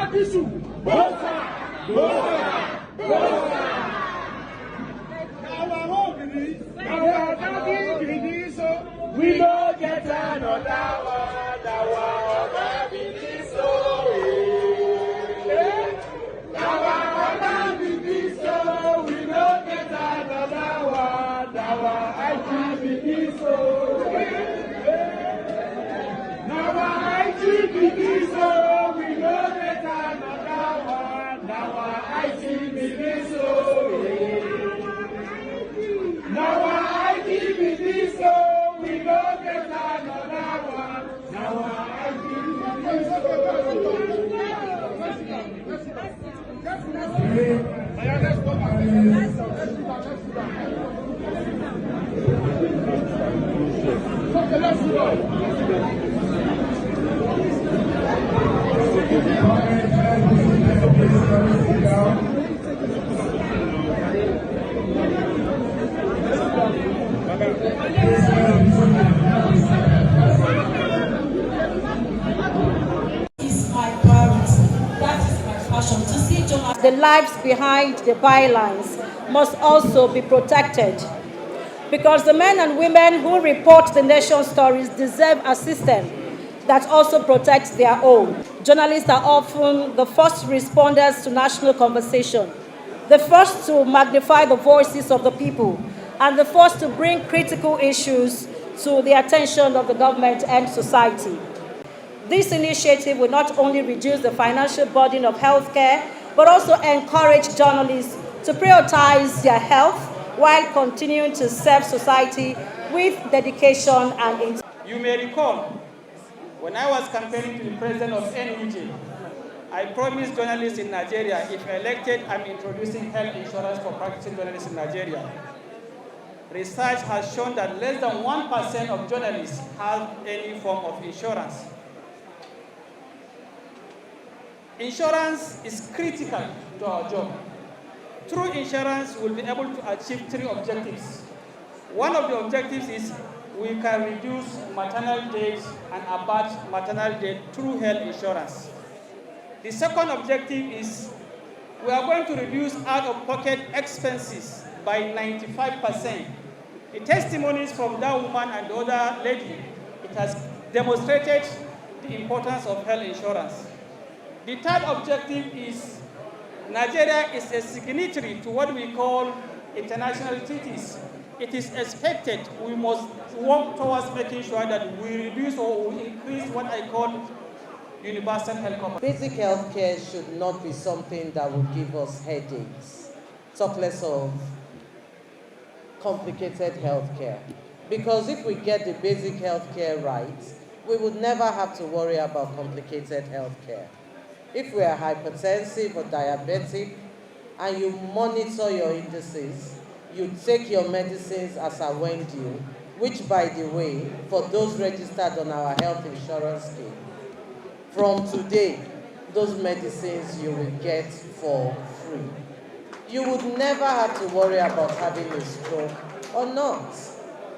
Disu. Our daddy Disu. We don't get another one. Our daddy Disu. Our daddy Disu. We don't get another one. Our IGP Disu. Our IGP Disu. The lives behind the bylines must also be protected, because the men and women who report the nation's stories deserve a system that also protects their own. Journalists are often the first responders to national conversation, the first to magnify the voices of the people, and the first to bring critical issues to the attention of the government and society. This initiative will not only reduce the financial burden of healthcare, but also encourage journalists to prioritize their health while continuing to serve society with dedication and integrity. You may recall, when I was campaigning to be president of NUJ, I promised journalists in Nigeria, if elected, I'm introducing health insurance for practicing journalists in Nigeria. Research has shown that less than 1% of journalists have any form of insurance. Insurance is critical to our job. Through insurance, we'll be able to achieve 3 objectives. One of the objectives is we can reduce maternal deaths and abort maternal death through health insurance. The second objective is we are going to reduce out-of-pocket expenses by 95%. The testimonies from that woman and the other lady, it has demonstrated the importance of health insurance. The third objective is Nigeria is a signatory to what we call international treaties. It is expected we must work towards making sure that we reduce or we increase what I call universal health coverage. Basic health care should not be something that will give us headaches, talk less of complicated health care. Because if we get the basic health care right, we would never have to worry about complicated health care. If we are hypertensive or diabetic and you monitor your indices, you take your medicines as a when due, which, by the way, for those registered on our health insurance scheme, from today, those medicines you will get for free. You would never have to worry about having a stroke or not.